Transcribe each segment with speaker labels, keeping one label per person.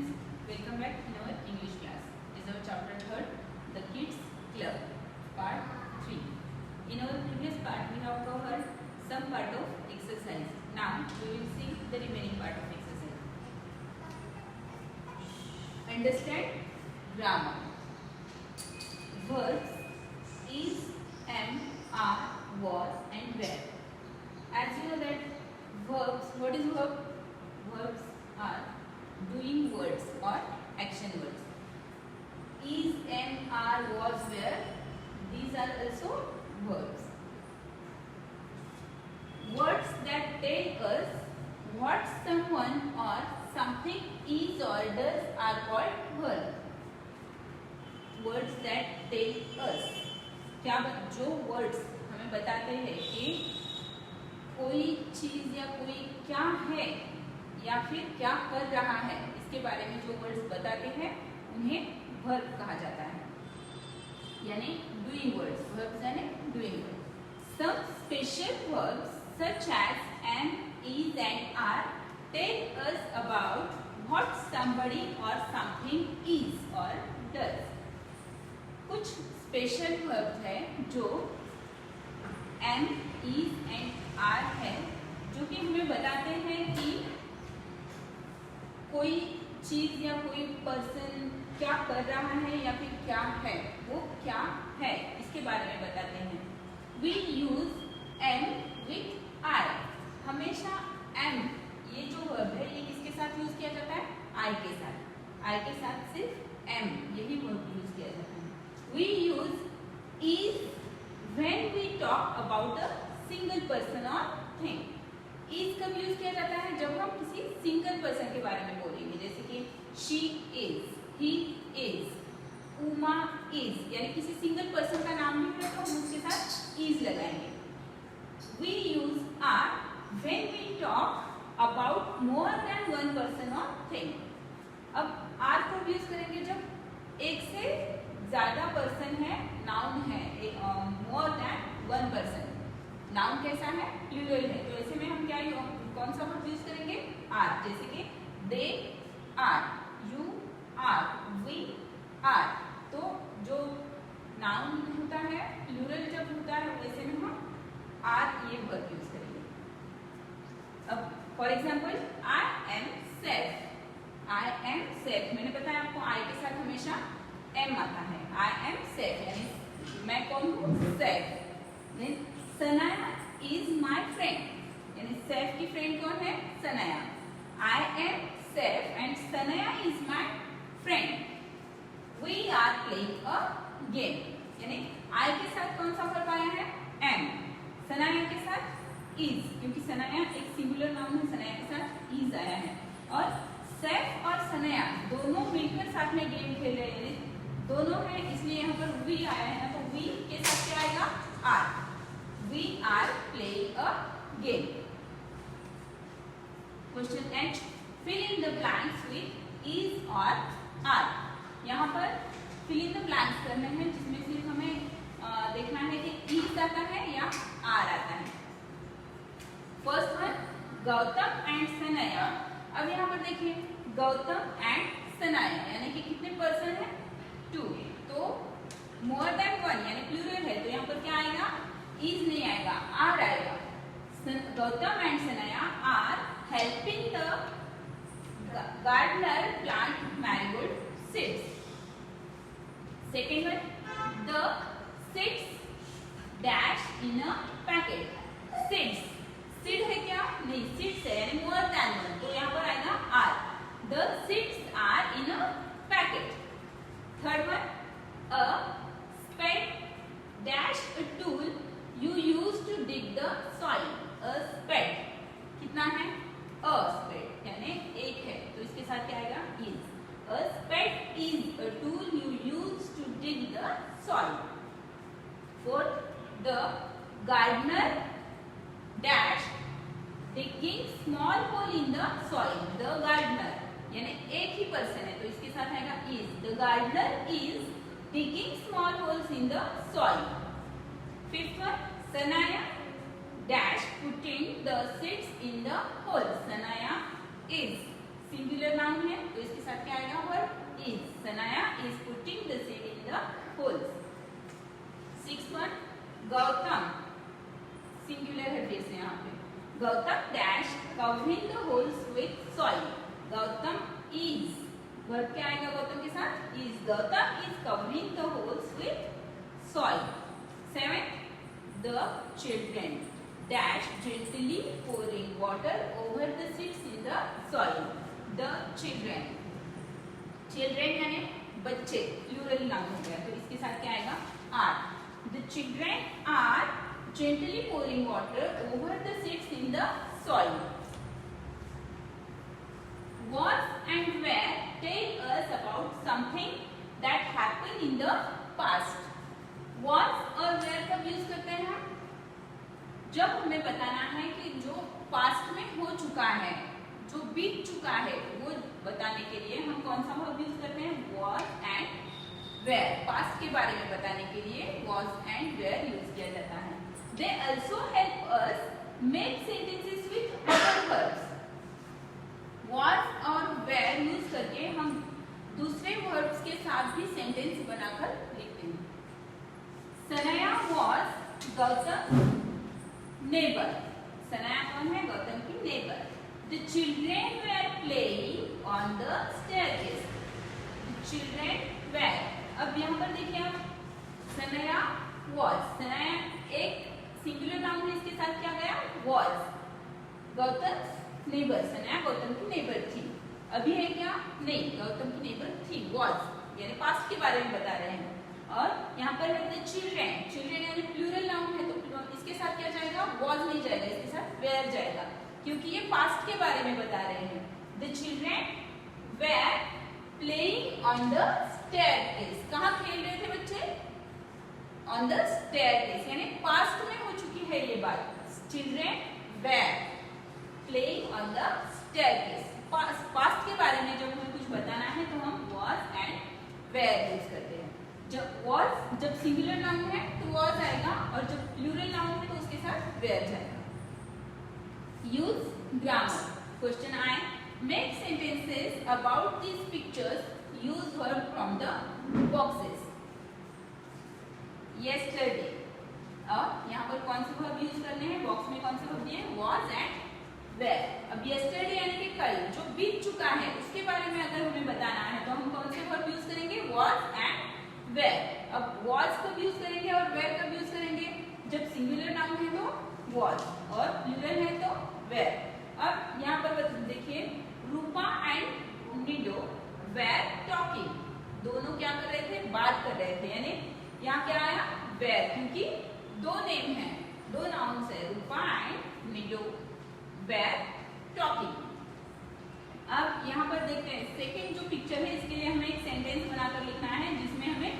Speaker 1: students, welcome back in our English class. This is our chapter 3rd, the Kids Club, part 3. In our previous part, we have covered some part of exercise. Now, we will see the remaining part of exercise. Understand grammar. Verbs is, am, are, was and were. As you know that verbs, what is verb? Verbs are doing words or action words. Is, am, are, was, were, these are also verbs. Words that tell us what someone or something is or does are called verb. Words that tell us, क्या जो words हमें बताते हैं कि कोई चीज या कोई क्या है या फिर क्या कर रहा है, इसके बारे में जो वर्ड्स बताते हैं उन्हें वर्ब कहा जाता है, यानी डूइंग वर्ड्स. वर्ब्स यानी doing words. Some special verbs such as am, is and are tell us about what somebody or something is or does. कुछ स्पेशल वर्ब्स है जो am, is and are है, जो कि हमें बताते हैं कि कोई चीज या कोई पर्सन क्या कर रहा है या फिर क्या है, वो क्या है, इसके बारे में बताते हैं. We use am with I. हमेशा am ये जो वर्ब है ये किसके साथ यूज किया जाता है? I के साथ. I के साथ सिर्फ am यही वर्ब यूज किया जाता है. We use is when we talk about a single person or thing. is कब यूज किया जाता है? जब हम किसी सिंगल पर्सन के बारे में बोलेंगे, जैसे कि she is, he is, Uma is, यानी किसी सिंगल पर्सन का नाम भी है तो हम उसके साथ is लगाएंगे. We use are when we talk about more than one person or thing. अब are कब यूज करेंगे? जब एक से ज्यादा पर्सन है, नाउन है, more than one person. Noun कैसा है? प्लूरल है, तो ऐसे में हम क्या कौन सा वर्ड यूज करेंगे? आर. जैसे कि they are, you are, we are. तो जो नाउन होता है प्लूरल जब होता है वैसे में हम आर ये वर्ड यूज करेंगे. अब for example I am safe. I am safe, मैंने बताया आपको आई के साथ हमेशा एम आता है. आई एम सेफ यानी मैं कौन हूँ? Saif. Sanaya is my friend, यानी सेफ की फ्रेंड कौन है? Sanaya. I am Saif and Sanaya is my friend. We are playing a game, यानी आई के साथ कौन सा वर्ब आया है? एम. सनाया के साथ इज, क्योंकि सनाया एक सिंगुलर नाउन है, सनाया के साथ इज आया है. और सेफ और सनाया दोनों मिलकर साथ में गेम खेल रहे हैं, दोनों हैं, इसलिए यहाँ पर वी आया है ना, तो वी के साथ क्या आएगा? Are. We are playing a game. Question 8. Fill in the blanks with is or are. यहाँ पर fill in the blanks करने हैं जिसमें सिर्फ हमें देखना है कि is आता है या are आता है. First one, Gautam and Sanaya. अब यहाँ पर देखिए गौतम and सनाया यानी कि कितने पर्सन है? 2. तो more than one यानी प्लूरल है, तो यहाँ पर क्या आएगा? is नहीं आएगा, आर आएगा. Gautam and Sanaya are helping the gardener plant marigold seeds. Second one, the seeds dash in a packet. Seeds, seed है क्या? नहीं, सीड्स है यानी मोर देन वन, तो यहाँ पर आएगा are. The seeds are in a packet. Third one, a spade dash a tool you use to dig the soil. A spade कितना है? A spade यानी एक है, तो इसके साथ क्या आएगा? is. A spade is a tool you use to dig the soil. Fourth, the gardener dash digging small hole in the soil. The gardener यानी एक ही पर्सन है, तो इसके साथ आएगा is. The gardener is digging small holes in the soil. Fifth one, Sanaya dash putting the seeds in the hole. Sanaya is singular noun है तो इसके साथ क्या आएगा verb is. Sanaya is putting the seed in the holes. 6th one Gautam, singular है फिर से यहाँ पे। Gautam dash covering the holes with soil. Gautam is, verb क्या आएगा गौतम के साथ is. Gautam is covering the holes with soil. 7th the children dash gently pouring water over the seeds in the soil. The children, children यानी बच्चे, plural noun हो गया तो इसके साथ क्या आएगा are. The children are gently pouring water over the seeds in the soil. Was and where tell us about something that happened in the past. Was और where कब यूज करते हैं हम? जब हमें बताना है कि जो पास्ट में हो चुका है, जो बीत चुका है, वो बताने के लिए हम कौन सा वर्ब यूज करते हैं was and where। पास्ट के बारे में बताने के लिए was and where यूज किया जाता है। They also help us make sentences with other verbs। was और where यूज करके हम दूसरे वर्ब्स के साथ भी सेंटेंस बनाकर लिखते हैं। Sanaya was Gautam neighbor। सनाया कौन है? गौतम की neighbor। The children were playing on the staircase। The children were, अब यहाँ पर देखिए आप सनाया was, सनाया एक सिंगुलर नाउन है, इसके साथ क्या गया was। गौतम neighbor, सनाया गौतम की neighbor थी। अभी है क्या? नहीं, गौतम की neighbor थी was, यानी पास्ट के बारे में बता रहे हैं। और यहाँ पर है the children, children यानी प्लूरल नाउन है तो इसके साथ क्या जाएगा was नहीं जाएगा, इसके साथ were जाएगा क्योंकि ये पास्ट के बारे में बता रहे हैं। The children were playing on the staircase। कहाँ खेल रहे थे बच्चे? On the staircase, यानी पास्ट में हो चुकी है ये बात। Children were playing on the staircase। Past के बारे में जब हमें कुछ बताना है तो हम was and were यूज करते हैं। जब was, जब सिंगुलर नाउन है तो was आएगा और जब प्लूरल नाउन है तो उसके साथ were जाएगा। Use grammar. क्वेश्चन आए, make sentences about these pictures, use verb from the boxes। yesterday, और यहाँ पर कौन से वर्ब यूज करने हैं? बॉक्स में कौन से वर्ब दिए? was and were। अब yesterday यानी कि कल जो बीत चुका है उसके बारे में अगर हमें बताना है तो हम कौन से वर्ब यूज करेंगे? was and where। अब was कब यूज करेंगे और where कब यूज करेंगे? जब सिंगुलर नाउन है तो was और प्लूरल है तो where। अब यहाँ पर देखिए रूपा एंड निडो were talking। दोनों क्या कर रहे थे? बात कर रहे थे, यानी यहाँ क्या आया were, क्योंकि दो नेम है, दो नाउन्स है, रूपा एंड निडो were talking। अब यहाँ पर देखते हैं सेकेंड जो पिक्चर है इसके लिए हमें एक सेंटेंस बनाकर लिखना है जिसमें हमें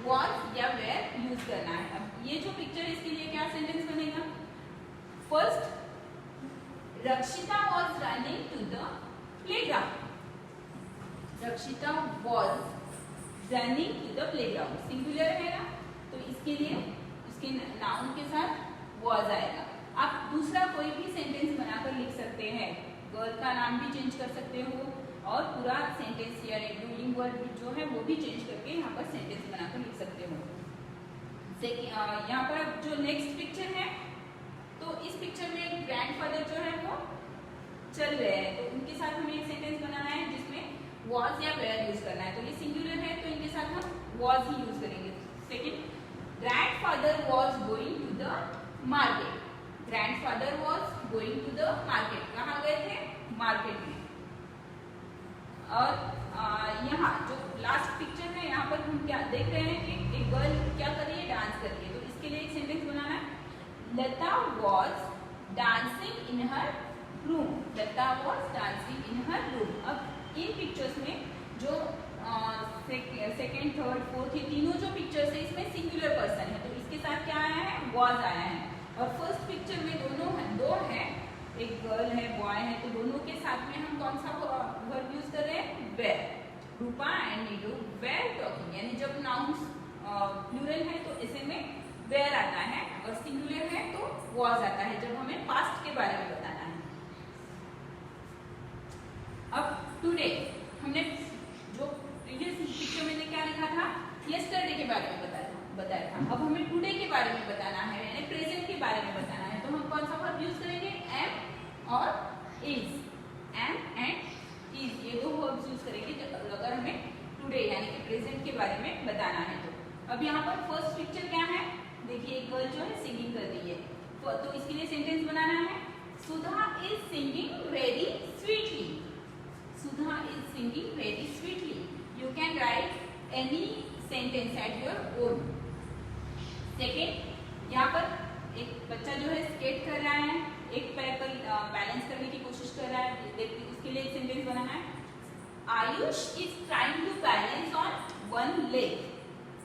Speaker 1: was या were यूज करना है। अब ये जो पिक्चर है इसके लिए क्या सेंटेंस बनेगा? फर्स्ट, रक्षिता was running to the playground। रक्षिता was running to the playground, singular है ना, तो इसके लिए उसके नाउन के साथ was आएगा। आप दूसरा कोई भी सेंटेंस बनाकर लिख सकते हैं, गर्ल का नाम भी चेंज कर सकते हो और पूरा सेंटेंस या डूइंग वर्ड जो है वो भी चेंज करके यहाँ पर सेंटेंस बनाकर लिख सकते हो। यहाँ पर जो नेक्स्ट पिक्चर है तो इस पिक्चर में ग्रैंडफादर जो है वो चल रहे हैं तो उनके साथ हमें एक सेंटेंस बनाना है जिसमें was या were यूज करना है। तो ये सिंगुलर है तो इनके साथ हम was ही यूज करेंगे। Second, grandfather was going to the market। Grandfather was going to the market, कहाँ गए थे? मार्केट में। और यहाँ जो लास्ट पिक्चर है यहाँ पर हम क्या देख रहे हैं कि एक गर्ल क्या कर रही है? डांस कर रही है। तो इसके लिए एक सेंटेंस बनाना है, लता was dancing in her room। Lata was dancing in her room। अब इन पिक्चर्स में जो सेकेंड, थर्ड, फोर्थ ये तीनों जो पिक्चर्स है इसमें सिंगुलर पर्सन है तो इसके साथ क्या आया है? was आया है। और फर्स्ट पिक्चर में दो है, एक गर्ल है, बॉय है, तो दोनों के साथ में हम कौन सा वर्ब यूज कर रहे हैं? were। Rupa and Naidu were talking, यानी जब नाउन्स प्लूरल है तो इसे में were आता है और सिंगुलर है तो was आता है जब हमें पास्ट के बारे में बताना है। अब टुडे हमने जो प्रीवियस पिक्चर में क्या लिखा था, यस्टरडे के बारे में बताया था। अब हमें टुडे के बारे में बताना है, यानी प्रेजेंट के बारे में बताना है। तो हम कौन सा वर्ब यूज करेंगे, एम और इज। एम एंड इज ये दो वर्ब्स यूज करेंगे अगर हमें टुडे यानी कि प्रेजेंट के बारे में बताना है। तो अब यहाँ पर फर्स्ट पिक्चर क्या है, देखिए एक गर्ल जो है सिंगिंग कर रही है। तो इसके लिए सेंटेंस बनाना है, Sudha is singing very sweetly. Sudha is singing very sweetly. You can write any sentence at your own. Second, यहाँ पर एक बच्चा जो है स्केट कर रहा है, एक पैर पर बैलेंस करने की कोशिश कर रहा है। देखिए उसके लिए सेंटेंस बनाना है, Ayush is trying to balance on one leg.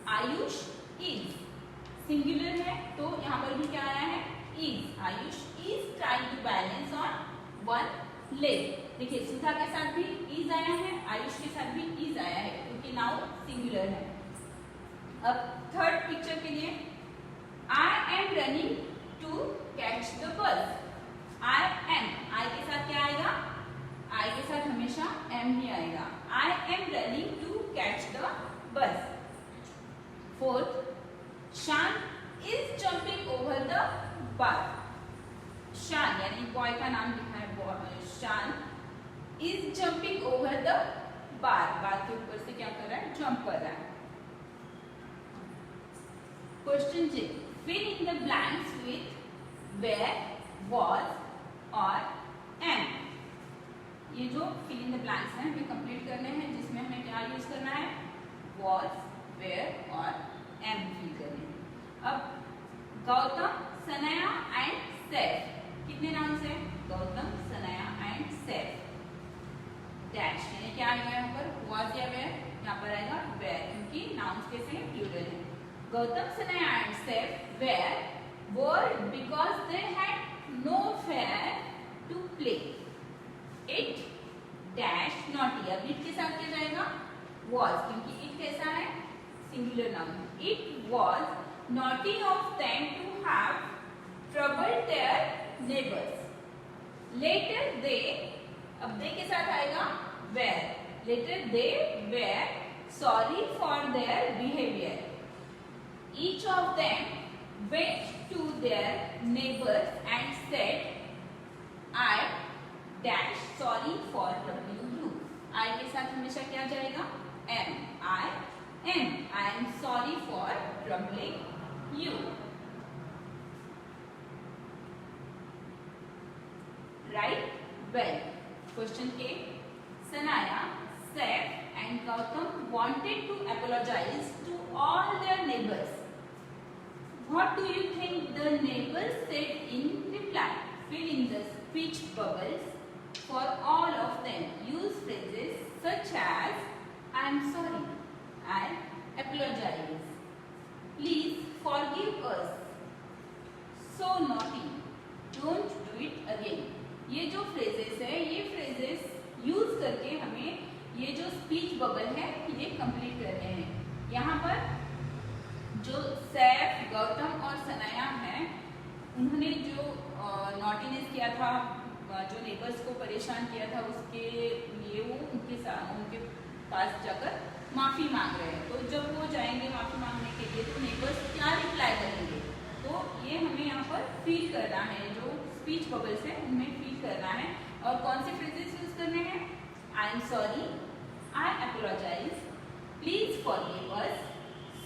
Speaker 1: Ayush is singular है तो यहाँ पर भी क्या आया है, is. Ayush is trying to balance on one leg. देखिए सुधा के साथ भी इज आया है, आयुष के साथ भी इज आया है क्योंकि नाउ सिंगुलर है। अब थर्ड पिक्चर के लिए, I am running to catch the bus. I M, आई के साथ क्या आएगा, आई के साथ हमेशा एम ही आएगा। I am running to catch the bus. Fourth, Shaan is jumping over the bar. Shaan यानी बॉय का नाम लिखा है, Shaan is jumping over the bar. Bar के ऊपर से क्या कर रहा है, जंप कर रहा है। क्वेश्चन जी, fill in the blanks with where, was और am। ये जो fill in the blanks हैं हमें कंप्लीट करने हैं, जिसमें हमें क्या यूज करना है, was, where और am फिल करने हैं। अब गौतम, सनया एंड सैफ, कितने नाउन है, गौतम, सनया एंड सैफ। डैश यानी क्या आएगा यहाँ पर, was या where, यहाँ पर आएगा where क्योंकि नाउन्स कैसे हैं, प्लूरल है। Gautam, Sanaya and Seth were bored because they had no fair to play. It dash naughty. अब it के साथ क्या जाएगा, was क्योंकि it कैसा है, singular noun। It was naughty of them to have troubled their neighbors. Later they, अब they के साथ आएगा were। Later they were sorry for their behavior. Each of them went to their neighbors and said, I dash sorry for troubling you. I के साथ हमेशा क्या जाएगा, am। I am sorry for troubling you. Right? Well, question K. Sanaya, Saif and Gautam wanted to apologize to all their neighbors. What do you think the neighbors said in reply? Fill in the speech bubbles for all of them. Use phrases such as I am sorry, I apologize, please forgive us, so naughty, don't do it again. ये जो phrases है, ये phrases use करके हमें ये जो speech bubble है ये complete करने हैं। यहाँ पर जो सैफ, गौतम और सनाया हैं, उन्होंने जो नॉटीनेस किया था, जो नेबर्स को परेशान किया था, उसके लिए वो उनके पास जाकर माफ़ी मांग रहे हैं। तो जब वो जाएंगे माफ़ी मांगने के लिए तो नेबर्स क्या रिप्लाई करेंगे, तो ये हमें यहाँ पर फील करना है, जो स्पीच बबल्स है उनमें फील करना है। और कौन से फ्रेजेस यूज करने हैं, I am sorry, I apologise, please forgive us,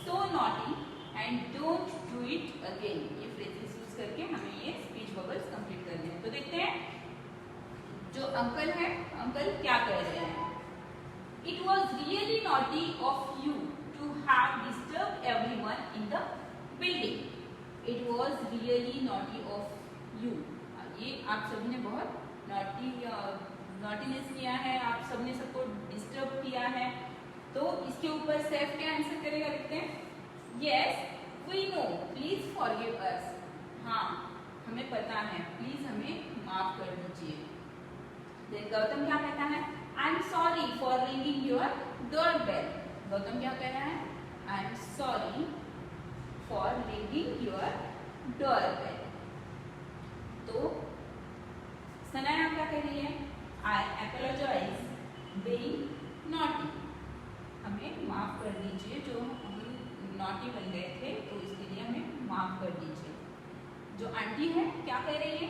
Speaker 1: so naughty and don't do it again। ये phrases यूज करके हमें ये speech bubbles कंप्लीट करने हैं। तो देखते हैं जो अंकल है, अंकल क्या कह रहे हैं। It was really naughty of you to have disturbed everyone in the building. It was really naughty of you। ये आप सभी ने बहुत नॉटीनेस किया है, आप सबने सबको डिस्टर्ब किया है। तो इसके ऊपर सैफ क्या आंसर करेगा, लिखते हैं, yes we know please forgive us. हाँ हमें पता है, प्लीज हमें माफ कर दीजिए। देन गौतम क्या कहता है, I am sorry for ringing your doorbell. Gautam क्या कह रहा है, I am sorry for ringing your doorbell. तो सनाया क्या कह रही है, आई एपोलोजाइज being naughty. हमें माफ कर दीजिए, जो हम नॉटी बन गए थे तो इसके लिए हमें माफ कर दीजिए। जो आंटी है क्या कह रही है?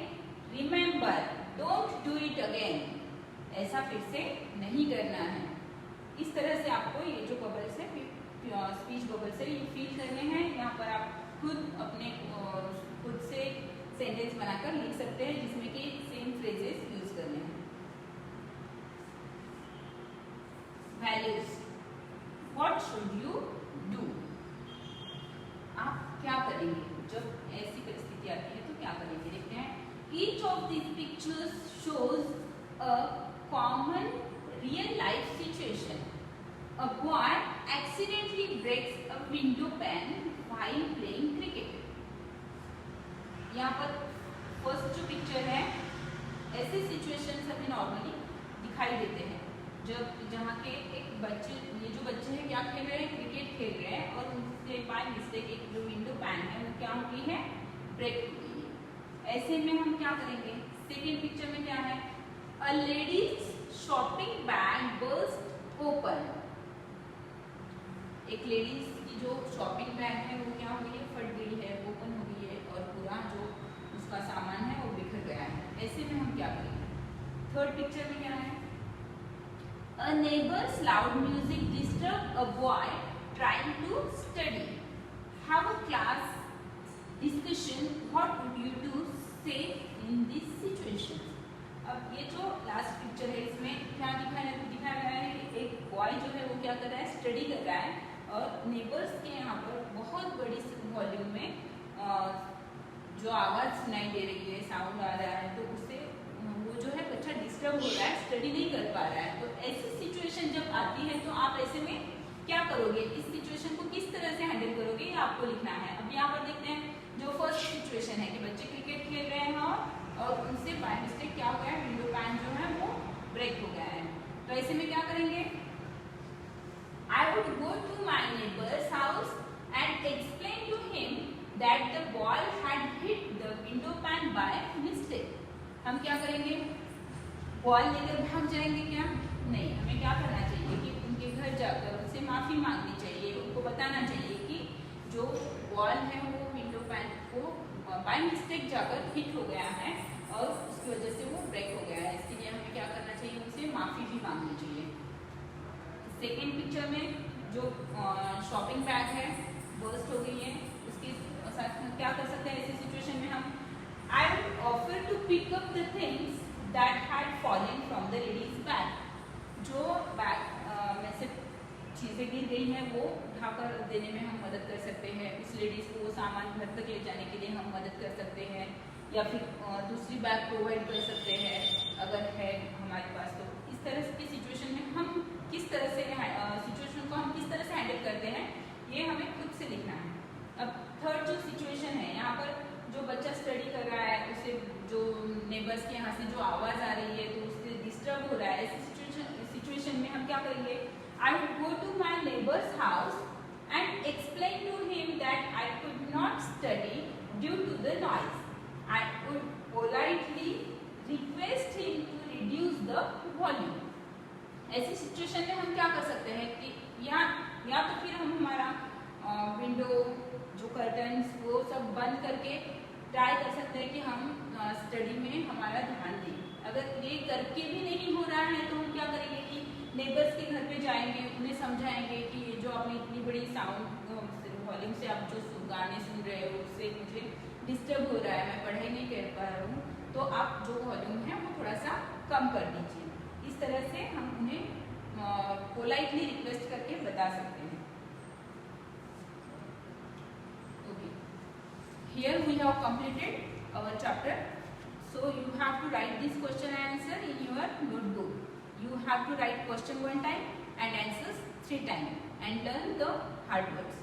Speaker 1: Remember don't do it again, ऐसा फिर से नहीं करना है। इस तरह से आपको ये जो बबल्स है, स्पीच बबल्स है, ये फील करने हैं। यहाँ पर आप खुद अपने खुद से सेंटेंस बनाकर लिख सकते हैं जिसमें कि सेम फ्रेजेस यूज करने हैं। Values, what should you do, आप क्या करेंगे जब ऐसी परिस्थिति आती है तो क्या करेंगे? देखते हैं। Each of this pictures shows a common real life situation. A boy accidentally breaks a window pane while playing cricket. यहाँ पर फर्स्ट जो पिक्चर है, ऐसे सिचुएशंस हमें नॉर्मली दिखाई देते हैं जब जहाँ के एक बच्चे, ये जो बच्चे हैं क्या खेल रहे हैं? क्रिकेट खेल रहे हैं और उनसे बाय मिस्टेक एक जो विंडो पैन है वो क्या हो गई है? ब्रेक हो गई है। ऐसे में हम क्या करेंगे? सेकेंड पिक्चर में क्या है? A lady's shopping bag burst open. एक लेडीज की जो शॉपिंग बैग है वो क्या हो गई है? फट गई है, ओपन हो गई है और पूरा जो उसका सामान है वो बिखर गया है। ऐसे में हम क्या करेंगे? थर्ड पिक्चर में क्या है? A neighbor's loud music disturbed a boy trying to study. Have a class discussion. What would you do say in this situation? अब ये जो लास्ट पिक्चर है इसमें क्या दिखाया गया है? एक बॉय जो है वो क्या कर रहा है? स्टडी कर रहा है और नेबर्स के यहाँ पर बहुत बड़ी वॉल्यूम में जो आवाज़ सुनाई दे रही है, साउंड आ रहा है, तो उससे वो जो है बच्चा डिस्टर्ब हो रहा है, स्टडी नहीं कर पा रहा है। तो ऐसी सिचुएशन जब आती है तो आप ऐसे में क्या करोगे? इस सिचुएशन को किस तरह से हैंडल करोगे ये आपको लिखना है। अब यहाँ पर देखते हैं जो फर्स्ट सिचुएशन है कि बच्चे क्रिकेट खेल रहे हैं और उनसे बाय मिस्टेक क्या हो गया है? विंडो पैन जो है वो ब्रेक हो गया है। तो ऐसे में क्या करेंगे? I would go to my neighbor's house and explain to him that the ball had hit the window pan by mistake. हम क्या करेंगे? बॉल लेकर भाग जाएंगे क्या? नहीं, हमें क्या करना चाहिए कि उनके घर जाकर उनसे माफी मांगनी चाहिए, उनको बताना चाहिए कि जो बॉल है वो विंडो पैन को बाय मिस्टेक जाकर हिट हो गया है और उसकी वजह से वो ब्रेक हो गया है। इसके लिए हमें क्या करना चाहिए? उनसे माफी भी मांगनी चाहिए। सेकेंड पिक्चर में जो शॉपिंग बैग है बर्स्ट हो गई है, उसके साथ क्या कर सकते हैं? ऐसी सिचुएशन में हम I would offer to pick up the things that had fallen from the lady's bag. जो बैग में से चीज़ें गिर गई हैं वो उठाकर देने में हम मदद कर सकते हैं। उस लेडीज़ को वो सामान घर तक ले जाने के लिए हम मदद कर सकते हैं या फिर दूसरी बैग प्रोवाइड कर सकते हैं अगर है हमारे पास। तो इस तरह की सिचुएशन में हम किस तरह से सिचुएशन को हम किस तरह से हैंडल करते हैं ये हमें खुद से लिखना है। अब थर्ड जो सिचुएशन है, यहाँ पर जो बच्चा स्टडी कर रहा है उसे जो नेबर्स के यहाँ से जो आवाज़ आ रही है तो उससे डिस्टर्ब हो रहा है। ऐसी सिचुएशन में हम क्या करेंगे? I would go to my neighbor's house and explain to him that I could not study due to the noise. I would politely request him to reduce the volume. ऐसी situation में हम क्या कर सकते हैं कि या तो फिर हम हमारा विंडो जो कर्टन्स वो सब बंद करके ट्राई कर सकते हैं कि हम स्टडी में हमारा ध्यान दें। अगर ये करके भी नहीं हो रहा है तो हम क्या करेंगे कि नेबर्स के घर पे जाएंगे, उन्हें समझाएंगे कि जो आपने इतनी बड़ी साउंड वॉल्यूम से आप जो गाने सुन रहे हो उससे मुझे डिस्टर्ब हो रहा है, मैं पढ़ाई नहीं कर पा रहा हूँ, तो आप जो वॉल्यूम है वो थोड़ा सा कम कर दीजिए। इस तरह से हम उन्हें पोलाइटली रिक्वेस्ट करके बता सकते हैं। Okay, here we have completed our chapter. So you have to write this question and answer in your notebook. You have to write question 1 time and answers 3 times and learn the hard words.